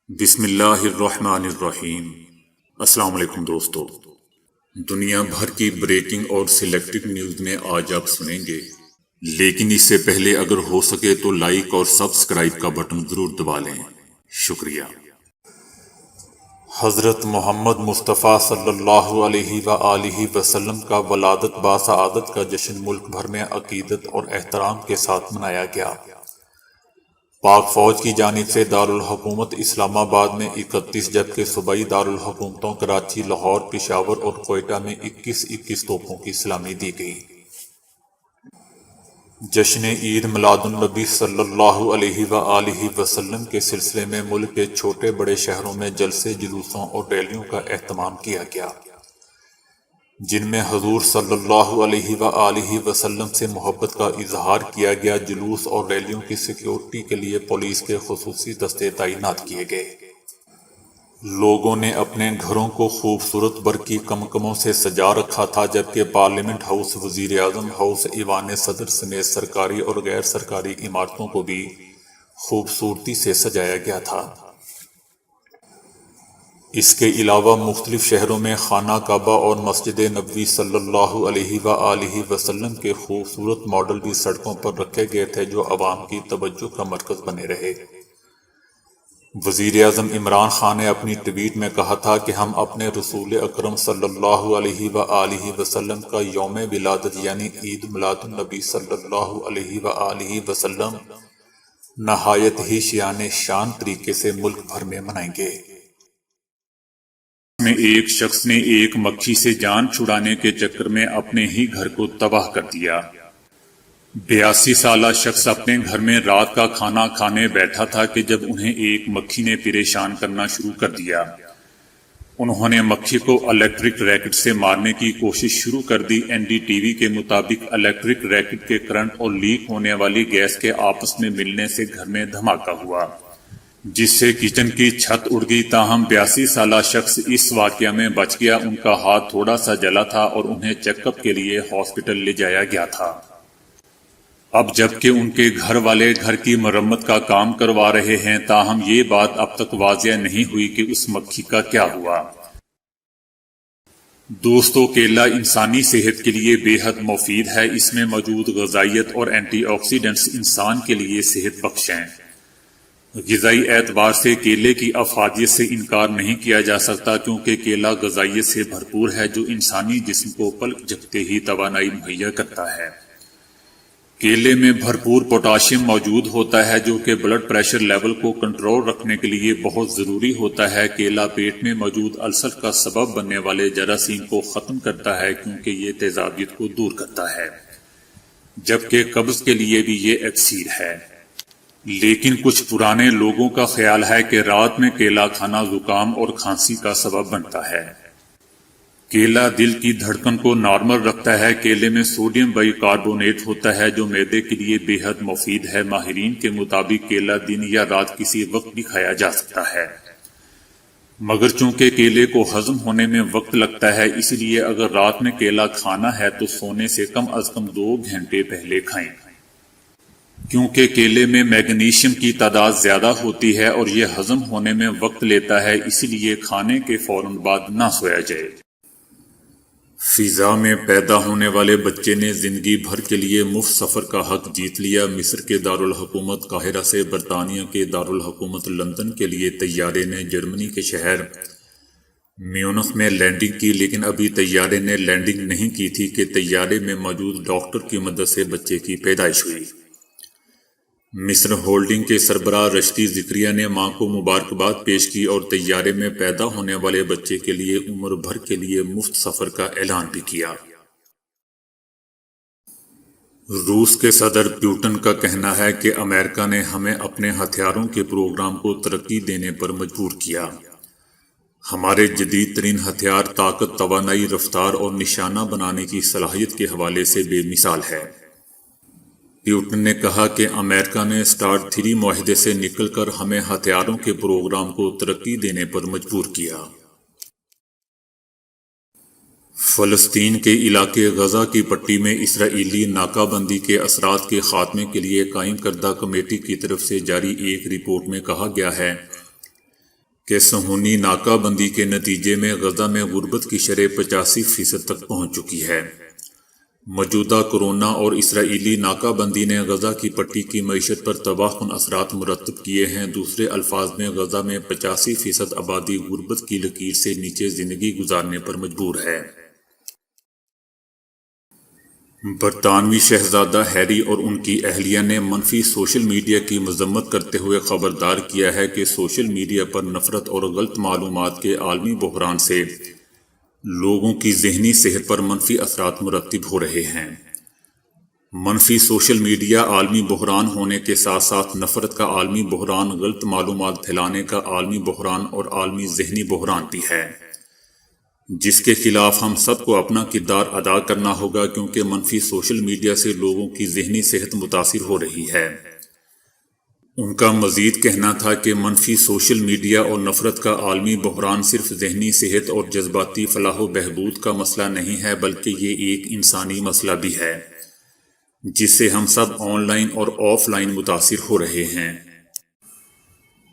بسم اللہ الرحمن الرحیم۔ السلام علیکم دوستو، دنیا بھر کی بریکنگ اور سلیکٹڈ نیوز میں آج آپ سنیں گے، لیکن اس سے پہلے اگر ہو سکے تو لائک اور سبسکرائب کا بٹن ضرور دبا لیں۔ شکریہ۔ حضرت محمد مصطفیٰ صلی اللہ علیہ وآلہ وسلم کا ولادت باسعادت کا جشن ملک بھر میں عقیدت اور احترام کے ساتھ منایا گیا۔ پاک فوج کی جانب سے دارالحکومت اسلام آباد میں 31 جبکہ صوبائی دارالحکومتوں کراچی، لاہور، پشاور اور کوئٹہ میں 21 توپوں کی سلامی دی گئی۔ جشن عید میلاد النبی صلی اللہ علیہ وآلہ وسلم کے سلسلے میں ملک کے چھوٹے بڑے شہروں میں جلسے، جلوسوں اور ریلیوں کا اہتمام کیا گیا، جن میں حضور صلی اللہ علیہ وآلہ وسلم سے محبت کا اظہار کیا گیا۔ جلوس اور ریلیوں کی سیکیورٹی کے لیے پولیس کے خصوصی دستے تعینات کیے گئے۔ لوگوں نے اپنے گھروں کو خوبصورت برقی کمکموں سے سجا رکھا تھا، جبکہ پارلیمنٹ ہاؤس، وزیر اعظم ہاؤس، ایوان صدر سمیت سرکاری اور غیر سرکاری عمارتوں کو بھی خوبصورتی سے سجایا گیا تھا۔ اس کے علاوہ مختلف شہروں میں خانہ کعبہ اور مسجد نبوی صلی اللہ علیہ وآلہ وسلم کے خوبصورت ماڈل بھی سڑکوں پر رکھے گئے تھے، جو عوام کی توجہ کا مرکز بنے رہے۔ وزیر اعظم عمران خان نے اپنی ٹویٹ میں کہا تھا کہ ہم اپنے رسول اکرم صلی اللہ علیہ وآلہ وسلم کا یوم ولادت یعنی عید میلاد النبی صلی اللہ علیہ وآلہ وسلم نہایت ہی شان طریقے سے ملک بھر میں منائیں گے۔ میں ایک شخص نے ایک مکھی سے جان چھڑانے کے چکر میں اپنے ہی گھر کو تباہ کر دیا۔ 82 سالہ شخص اپنے گھر میں رات کا کھانا کھانے بیٹھا تھا کہ جب انہیں ایک مکھی نے پریشان کرنا شروع کر دیا۔ انہوں نے مکھی کو الیکٹرک ریکٹ سے مارنے کی کوشش شروع کر دی۔ NDTV کے مطابق الیکٹرک ریکٹ کے کرنٹ اور لیک ہونے والی گیس کے آپس میں ملنے سے گھر میں دھماکہ ہوا، جس سے کچن کی چھت اڑ گئی۔ تاہم 82 سالہ شخص اس واقعہ میں بچ گیا۔ ان کا ہاتھ تھوڑا سا جلا تھا اور انہیں چیک اپ کے لیے ہاسپٹل لے جایا گیا تھا۔ اب جبکہ ان کے گھر والے گھر کی مرمت کا کام کروا رہے ہیں، تاہم یہ بات اب تک واضح نہیں ہوئی کہ اس مکھی کا کیا ہوا۔ دوستو، کیلا انسانی صحت کے لیے بے حد مفید ہے۔ اس میں موجود غذائیت اور اینٹی آکسیڈنٹس انسان کے لیے صحت بخش ہیں۔ غذائی اعتبار سے کیلے کی افادیت سے انکار نہیں کیا جا سکتا، کیونکہ کیلا غذائیت سے بھرپور ہے جو انسانی جسم کو پلک جھپکتے ہی توانائی مہیا کرتا ہے۔ کیلے میں بھرپور پوٹاشیم موجود ہوتا ہے، جو کہ بلڈ پریشر لیول کو کنٹرول رکھنے کے لیے بہت ضروری ہوتا ہے۔ کیلا پیٹ میں موجود السر کا سبب بننے والے جراثیم کو ختم کرتا ہے، کیونکہ یہ تیزابیت کو دور کرتا ہے، جبکہ قبض کے لیے بھی یہ اکسیر ہے۔ لیکن کچھ پرانے لوگوں کا خیال ہے کہ رات میں کیلا کھانا زکام اور کھانسی کا سبب بنتا ہے۔ کیلا دل کی دھڑکن کو نارمل رکھتا ہے۔ کیلے میں سوڈیم بائی کاربونیٹ ہوتا ہے جو معدے کے لیے بے حد مفید ہے۔ ماہرین کے مطابق کیلا دن یا رات کسی وقت بھی کھایا جا سکتا ہے، مگر چونکہ کیلے کو ہضم ہونے میں وقت لگتا ہے، اس لیے اگر رات میں کیلا کھانا ہے تو سونے سے کم از کم 2 گھنٹے پہلے کھائیں، کیونکہ کیلے میں میگنیشیم کی تعداد زیادہ ہوتی ہے اور یہ ہضم ہونے میں وقت لیتا ہے، اس لیے کھانے کے فوراً بعد نہ سویا جائے۔ فضا میں پیدا ہونے والے بچے نے زندگی بھر کے لیے مفت سفر کا حق جیت لیا۔ مصر کے دارالحکومت قاہرہ سے برطانیہ کے دارالحکومت لندن کے لیے طیارے نے جرمنی کے شہر میونخ میں لینڈنگ کی، لیکن ابھی طیارے نے لینڈنگ نہیں کی تھی کہ طیارے میں موجود ڈاکٹر کی مدد سے بچے کی پیدائش ہوئی۔ مصر ہولڈنگ کے سربراہ رشدی زکریا نے ماں کو مبارکباد پیش کی اور طیارے میں پیدا ہونے والے بچے کے لیے عمر بھر کے لیے مفت سفر کا اعلان بھی کیا۔ روس کے صدر پوٹن کا کہنا ہے کہ امریکہ نے ہمیں اپنے ہتھیاروں کے پروگرام کو ترقی دینے پر مجبور کیا۔ ہمارے جدید ترین ہتھیار طاقت، توانائی، رفتار اور نشانہ بنانے کی صلاحیت کے حوالے سے بے مثال ہے۔ پیوٹن نے کہا کہ امریکہ نے START 3 معاہدے سے نکل کر ہمیں ہتھیاروں کے پروگرام کو ترقی دینے پر مجبور کیا۔ فلسطین کے علاقے غزہ کی پٹی میں اسرائیلی ناکہ بندی کے اثرات کے خاتمے کے لیے قائم کردہ کمیٹی کی طرف سے جاری ایک رپورٹ میں کہا گیا ہے کہ صہیونی ناکہ بندی کے نتیجے میں غزہ میں غربت کی شرح 85% تک پہنچ چکی ہے۔ موجودہ کورونا اور اسرائیلی ناکہ بندی نے غزہ کی پٹی کی معیشت پر تباہ کن اثرات مرتب کیے ہیں۔ دوسرے الفاظ میں غزہ میں 85% آبادی غربت کی لکیر سے نیچے زندگی گزارنے پر مجبور ہے۔ برطانوی شہزادہ ہیری اور ان کی اہلیہ نے منفی سوشل میڈیا کی مذمت کرتے ہوئے خبردار کیا ہے کہ سوشل میڈیا پر نفرت اور غلط معلومات کے عالمی بحران سے لوگوں کی ذہنی صحت پر منفی اثرات مرتب ہو رہے ہیں۔ منفی سوشل میڈیا عالمی بحران ہونے کے ساتھ ساتھ نفرت کا عالمی بحران، غلط معلومات پھیلانے کا عالمی بحران اور عالمی ذہنی بحران بھی ہے، جس کے خلاف ہم سب کو اپنا کردار ادا کرنا ہوگا، کیونکہ منفی سوشل میڈیا سے لوگوں کی ذہنی صحت متاثر ہو رہی ہے۔ ان کا مزید کہنا تھا کہ منفی سوشل میڈیا اور نفرت کا عالمی بحران صرف ذہنی صحت اور جذباتی فلاح و بہبود کا مسئلہ نہیں ہے، بلکہ یہ ایک انسانی مسئلہ بھی ہے جس سے ہم سب آن لائن اور آف لائن متاثر ہو رہے ہیں۔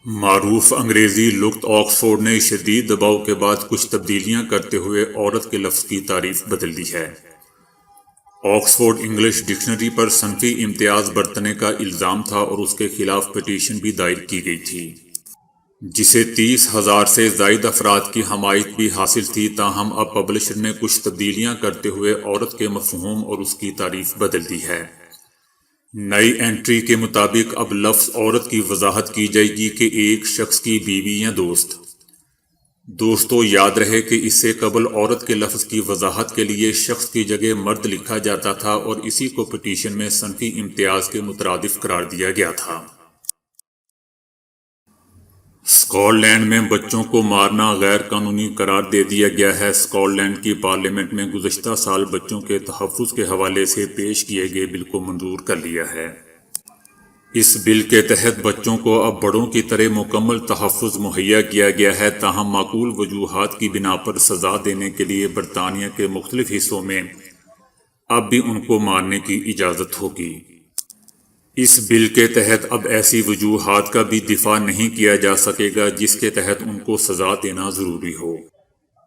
معروف انگریزی لغت آکسفورڈ نے شدید دباؤ کے بعد کچھ تبدیلیاں کرتے ہوئے عورت کے لفظ کی تعریف بدل دی ہے۔ آکسفورڈ انگلش ڈکشنری پر صنفی امتیاز برتنے کا الزام تھا اور اس کے خلاف پٹیشن بھی دائر کی گئی تھی، جسے 30,000 سے زائد افراد کی حمایت بھی حاصل تھی۔ تاہم اب پبلشر نے کچھ تبدیلیاں کرتے ہوئے عورت کے مفہوم اور اس کی تعریف بدل دی ہے۔ نئی انٹری کے مطابق اب لفظ عورت کی وضاحت کی جائے گی کہ ایک شخص کی بیوی یا دوست۔ دوستو، یاد رہے کہ اس سے قبل عورت کے لفظ کی وضاحت کے لیے شخص کی جگہ مرد لکھا جاتا تھا اور اسی کو پٹیشن میں صنفی امتیاز کے مترادف قرار دیا گیا تھا۔ اسکاٹ لینڈ میں بچوں کو مارنا غیر قانونی قرار دے دیا گیا ہے۔ اسکاٹ لینڈ کی پارلیمنٹ میں گزشتہ سال بچوں کے تحفظ کے حوالے سے پیش کیے گئے بل کو منظور کر لیا ہے۔ اس بل کے تحت بچوں کو اب بڑوں کی طرح مکمل تحفظ مہیا کیا گیا ہے، تاہم معقول وجوہات کی بنا پر سزا دینے کے لیے برطانیہ کے مختلف حصوں میں اب بھی ان کو مارنے کی اجازت ہوگی۔ اس بل کے تحت اب ایسی وجوہات کا بھی دفاع نہیں کیا جا سکے گا جس کے تحت ان کو سزا دینا ضروری ہو۔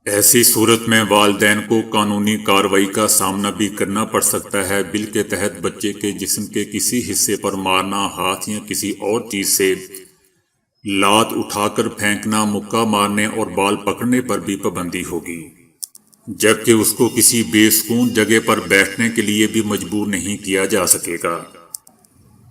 ایسی صورت میں والدین کو قانونی کارروائی کا سامنا بھی کرنا پڑ سکتا ہے۔ بل کے تحت بچے کے جسم کے کسی حصے پر مارنا، ہاتھ یا کسی اور چیز سے لات اٹھا کر پھینکنا، مکہ مارنے اور بال پکڑنے پر بھی پابندی ہوگی، جبکہ اس کو کسی بے سکون جگہ پر بیٹھنے کے لیے بھی مجبور نہیں کیا جا سکے گا۔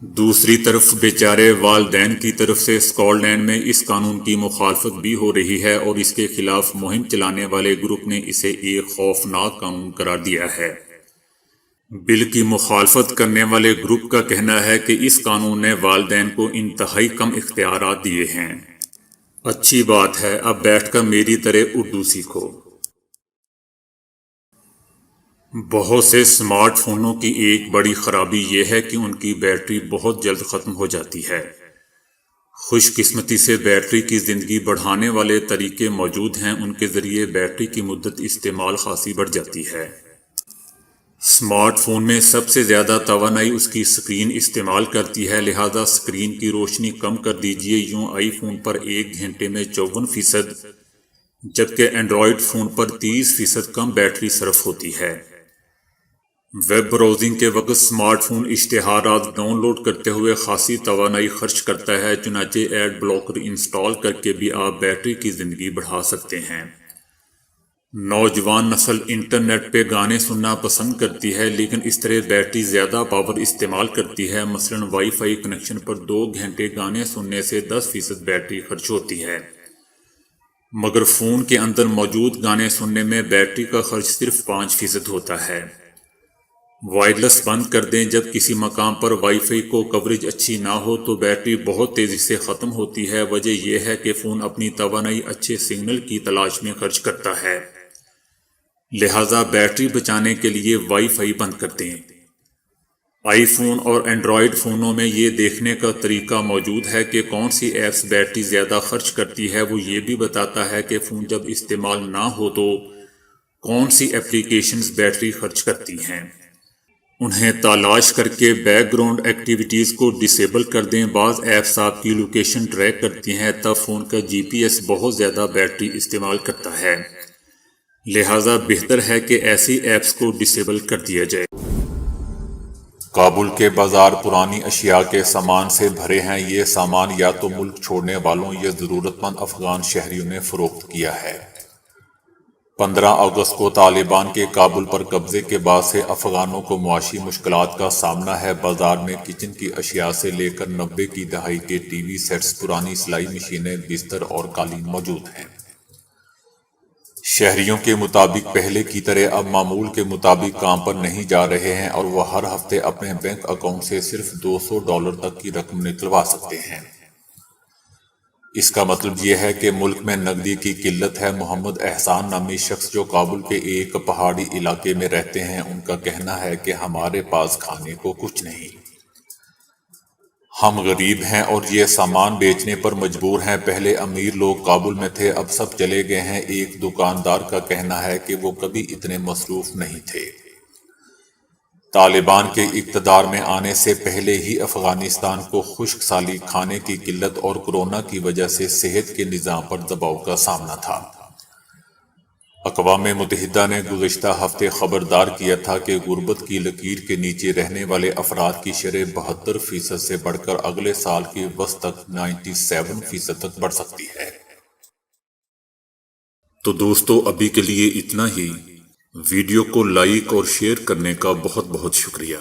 دوسری طرف بیچارے والدین کی طرف سے اسکاٹ لینڈ میں اس قانون کی مخالفت بھی ہو رہی ہے اور اس کے خلاف مہم چلانے والے گروپ نے اسے ایک خوفناک قانون قرار دیا ہے۔ بل کی مخالفت کرنے والے گروپ کا کہنا ہے کہ اس قانون نے والدین کو انتہائی کم اختیارات دیے ہیں۔ اچھی بات ہے، اب بیٹھ کر میری طرح اردو سیکھو۔ بہت سے اسمارٹ فونوں کی ایک بڑی خرابی یہ ہے کہ ان کی بیٹری بہت جلد ختم ہو جاتی ہے۔ خوش قسمتی سے بیٹری کی زندگی بڑھانے والے طریقے موجود ہیں، ان کے ذریعے بیٹری کی مدت استعمال خاصی بڑھ جاتی ہے۔ اسمارٹ فون میں سب سے زیادہ توانائی اس کی اسکرین استعمال کرتی ہے، لہذا اسکرین کی روشنی کم کر دیجیے۔ یوں آئی فون پر 1 گھنٹے میں 54%، جبکہ اینڈرائیڈ فون پر 30% کم بیٹری صرف ہوتی ہے۔ ویب براؤزنگ کے وقت اسمارٹ فون اشتہارات ڈاؤن لوڈ کرتے ہوئے خاصی توانائی خرچ کرتا ہے، چنانچہ ایڈ بلاکر انسٹال کر کے بھی آپ بیٹری کی زندگی بڑھا سکتے ہیں۔ نوجوان نسل انٹرنیٹ پہ گانے سننا پسند کرتی ہے، لیکن اس طرح بیٹری زیادہ پاور استعمال کرتی ہے۔ مثلاً وائی فائی کنیکشن پر 2 گھنٹے گانے سننے سے 10% بیٹری خرچ ہوتی ہے، مگر فون کے اندر موجود گانے سننے میں بیٹری کا خرچ صرف 5% ہوتا ہے۔ وائرلیس بند کر دیں۔ جب کسی مقام پر وائی فائی کو کوریج اچھی نہ ہو تو بیٹری بہت تیزی سے ختم ہوتی ہے۔ وجہ یہ ہے کہ فون اپنی توانائی اچھے سگنل کی تلاش میں خرچ کرتا ہے، لہذا بیٹری بچانے کے لیے وائی فائی بند کر دیں۔ آئی فون اور اینڈرائیڈ فونوں میں یہ دیکھنے کا طریقہ موجود ہے کہ کون سی ایپس بیٹری زیادہ خرچ کرتی ہے۔ وہ یہ بھی بتاتا ہے کہ فون جب استعمال نہ ہو تو کون سی ایپلیکیشنز بیٹری خرچ کرتی ہیں۔ انہیں تلاش کر کے بیک گراؤنڈ ایکٹیویٹیز کو ڈسیبل کر دیں۔ بعض ایپس آپ کی لوکیشن ٹریک کرتی ہیں، تب فون کا جی پی ایس بہت زیادہ بیٹری استعمال کرتا ہے، لہٰذا بہتر ہے کہ ایسی ایپس کو ڈسیبل کر دیا جائے۔ کابل کے بازار پرانی اشیاء کے سامان سے بھرے ہیں۔ یہ سامان یا تو ملک چھوڑنے والوں یا ضرورت مند افغان شہریوں نے فروخت کیا ہے۔ 15 اگست کو طالبان کے کابل پر قبضے کے بعد سے افغانوں کو معاشی مشکلات کا سامنا ہے۔ بازار میں کچن کی اشیاء سے لے کر 90 کی دہائی کے ٹی وی سیٹس، پرانی سلائی مشینیں، بستر اور قالین موجود ہیں۔ شہریوں کے مطابق پہلے کی طرح اب معمول کے مطابق کام پر نہیں جا رہے ہیں اور وہ ہر ہفتے اپنے بینک اکاؤنٹ سے صرف $200 تک کی رقم نکلوا سکتے ہیں۔ اس کا مطلب یہ ہے کہ ملک میں نقدی کی قلت ہے۔ محمد احسان نامی شخص جو کابل کے ایک پہاڑی علاقے میں رہتے ہیں، ان کا کہنا ہے کہ ہمارے پاس کھانے کو کچھ نہیں، ہم غریب ہیں اور یہ سامان بیچنے پر مجبور ہیں۔ پہلے امیر لوگ کابل میں تھے، اب سب چلے گئے ہیں۔ ایک دکاندار کا کہنا ہے کہ وہ کبھی اتنے مصروف نہیں تھے۔ طالبان کے اقتدار میں آنے سے پہلے ہی افغانستان کو خشک سالی، کھانے کی قلت اور کورونا کی وجہ سے صحت کے نظام پر دباؤ کا سامنا تھا۔ اقوام متحدہ نے گزشتہ ہفتے خبردار کیا تھا کہ غربت کی لکیر کے نیچے رہنے والے افراد کی شرح 72% سے بڑھ کر اگلے سال کے وسط تک 97% تک بڑھ سکتی ہے۔ تو دوستو، ابھی کے لیے اتنا ہی۔ ویڈیو کو لائک اور شیئر کرنے کا بہت بہت شکریہ۔